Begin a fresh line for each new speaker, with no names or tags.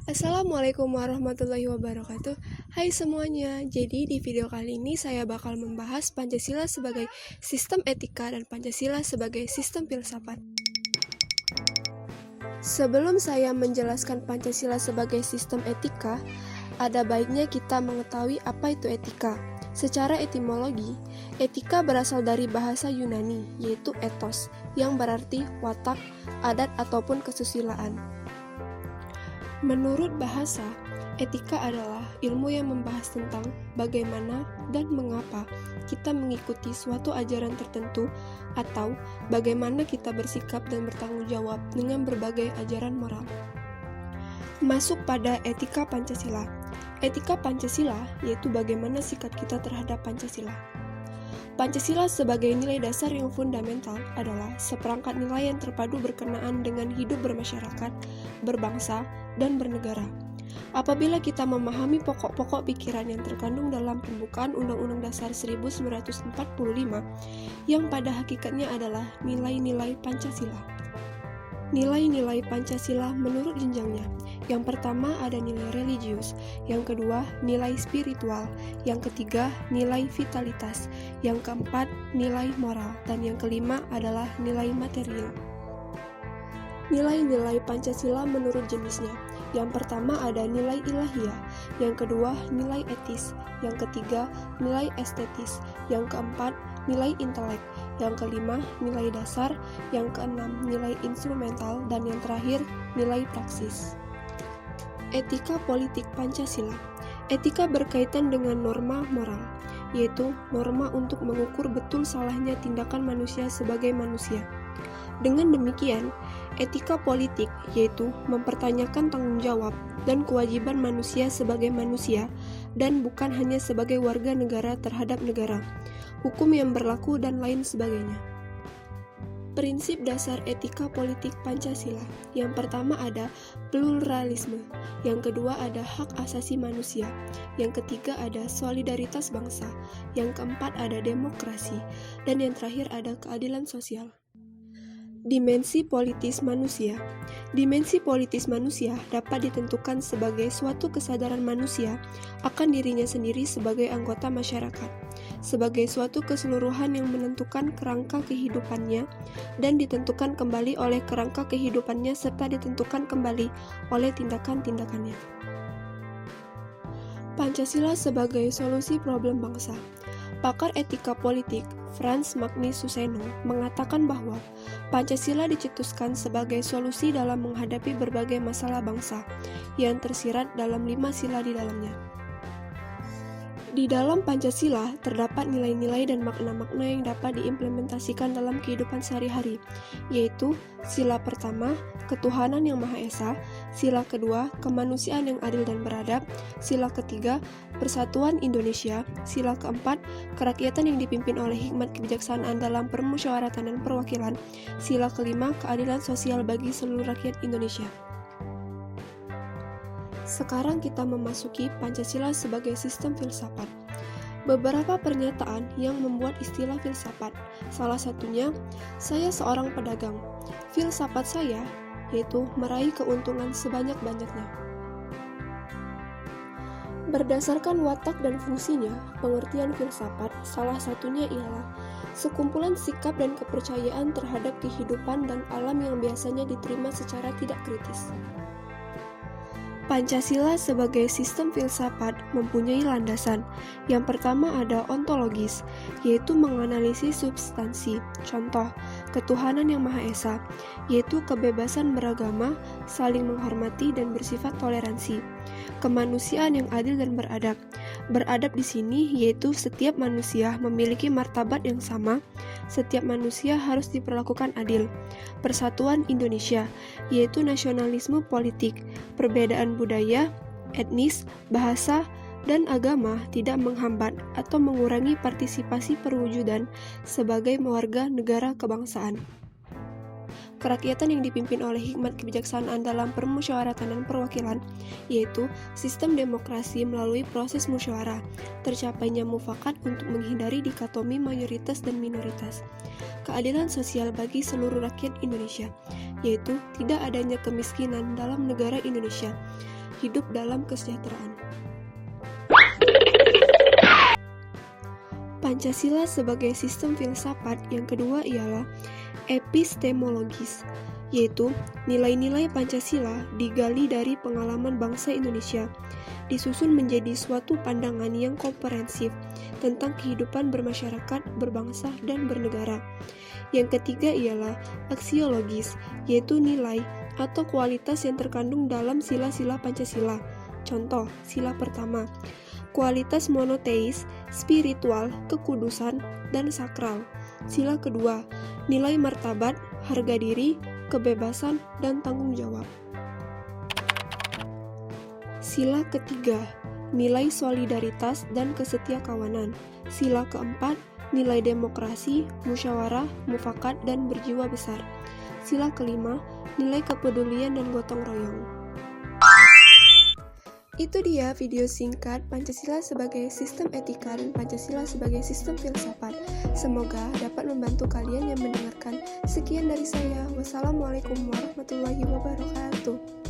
Assalamualaikum warahmatullahi wabarakatuh. Hai semuanya, jadi di video kali ini saya bakal membahas Pancasila sebagai sistem etika dan Pancasila sebagai sistem filsafat. Sebelum saya menjelaskan Pancasila sebagai sistem etika, ada baiknya kita mengetahui apa itu etika. Secara etimologi, etika berasal dari bahasa Yunani, yaitu ethos, yang berarti watak, adat, ataupun kesusilaan. Menurut bahasa, etika adalah ilmu yang membahas tentang bagaimana dan mengapa kita mengikuti suatu ajaran tertentu atau bagaimana kita bersikap dan bertanggung jawab dengan berbagai ajaran moral. Masuk pada etika Pancasila. Etika Pancasila yaitu bagaimana sikap kita terhadap Pancasila. Pancasila sebagai nilai dasar yang fundamental adalah seperangkat nilai yang terpadu berkenaan dengan hidup bermasyarakat, berbangsa, dan bernegara. Apabila kita memahami pokok-pokok pikiran yang terkandung dalam pembukaan Undang-Undang Dasar 1945, yang pada hakikatnya adalah nilai-nilai Pancasila. Nilai-nilai Pancasila menurut jenjangnya. Yang pertama ada nilai religius, yang kedua nilai spiritual, yang ketiga nilai vitalitas, yang keempat nilai moral, dan yang kelima adalah nilai material. Nilai-nilai Pancasila menurut jenisnya. Yang pertama ada nilai ilahiyah, yang kedua nilai etis, yang ketiga nilai estetis, yang keempat nilai intelek, yang kelima nilai dasar, yang keenam nilai instrumental, dan yang terakhir nilai praksis. Etika politik Pancasila. Etika berkaitan dengan norma moral, yaitu norma untuk mengukur betul salahnya tindakan manusia sebagai manusia. Dengan demikian, etika politik yaitu mempertanyakan tanggung jawab dan kewajiban manusia sebagai manusia dan bukan hanya sebagai warga negara terhadap negara, hukum yang berlaku dan lain sebagainya. Prinsip dasar etika politik Pancasila. Yang pertama ada pluralisme, yang kedua ada hak asasi manusia, yang ketiga ada solidaritas bangsa, yang keempat ada demokrasi, dan yang terakhir ada keadilan sosial. Dimensi politis manusia. Dimensi politis manusia dapat ditentukan sebagai suatu kesadaran manusia akan dirinya sendiri sebagai anggota masyarakat, sebagai suatu keseluruhan yang menentukan kerangka kehidupannya dan ditentukan kembali oleh kerangka kehidupannya serta ditentukan kembali oleh tindakan-tindakannya. Pancasila sebagai solusi problem bangsa. Pakar etika politik Frans Magnus Suseno mengatakan bahwa Pancasila dicetuskan sebagai solusi dalam menghadapi berbagai masalah bangsa yang tersirat dalam 5 sila di dalamnya. Di dalam Pancasila terdapat nilai-nilai dan makna-makna yang dapat diimplementasikan dalam kehidupan sehari-hari, yaitu sila pertama, ketuhanan yang Maha Esa, sila kedua, kemanusiaan yang adil dan beradab, sila ketiga, persatuan Indonesia, sila keempat, kerakyatan yang dipimpin oleh hikmat kebijaksanaan dalam permusyawaratan dan perwakilan, sila kelima, keadilan sosial bagi seluruh rakyat Indonesia. Sekarang kita memasuki Pancasila sebagai sistem filsafat. Beberapa pernyataan yang membuat istilah filsafat. Salah satunya, saya seorang pedagang. Filsafat saya yaitu meraih keuntungan sebanyak-banyaknya. Berdasarkan watak dan fungsinya, pengertian filsafat salah satunya ialah sekumpulan sikap dan kepercayaan terhadap kehidupan dan alam yang biasanya diterima secara tidak kritis. Pancasila sebagai sistem filsafat mempunyai landasan. Yang pertama ada ontologis, yaitu menganalisis substansi. Contoh, ketuhanan yang Maha Esa, yaitu kebebasan beragama, saling menghormati dan bersifat toleransi. Kemanusiaan yang adil dan beradab. Beradab di sini yaitu setiap manusia memiliki martabat yang sama, setiap manusia harus diperlakukan adil. Persatuan Indonesia, yaitu nasionalisme politik, perbedaan budaya, etnis, bahasa, dan agama tidak menghambat atau mengurangi partisipasi perwujudan sebagai warga negara kebangsaan. Kerakyatan yang dipimpin oleh hikmat kebijaksanaan dalam permusyawaratan dan perwakilan, yaitu sistem demokrasi melalui proses musyawarah, tercapainya mufakat untuk menghindari dikotomi mayoritas dan minoritas. Keadilan sosial bagi seluruh rakyat Indonesia, yaitu tidak adanya kemiskinan dalam negara Indonesia. hidup dalam kesejahteraan. Pancasila sebagai sistem filsafat yang kedua ialah epistemologis, yaitu nilai-nilai Pancasila digali dari pengalaman bangsa Indonesia, disusun menjadi suatu pandangan yang komprehensif tentang kehidupan bermasyarakat, berbangsa, dan bernegara. Yang ketiga ialah aksiologis, yaitu nilai atau kualitas yang terkandung dalam sila-sila Pancasila. Contoh, sila pertama, kualitas monoteis, spiritual, kekudusan, dan sakral. Sila kedua, nilai martabat, harga diri, kebebasan, dan tanggung jawab. Sila ketiga, nilai solidaritas dan kesetiakawanan. Sila keempat, nilai demokrasi, musyawarah, mufakat, dan berjiwa besar. Sila kelima, nilai kepedulian dan gotong royong. Itu dia video singkat Pancasila sebagai sistem etika dan Pancasila sebagai sistem filsafat. Semoga dapat membantu kalian yang mendengarkan. Sekian dari saya. Wassalamualaikum warahmatullahi wabarakatuh.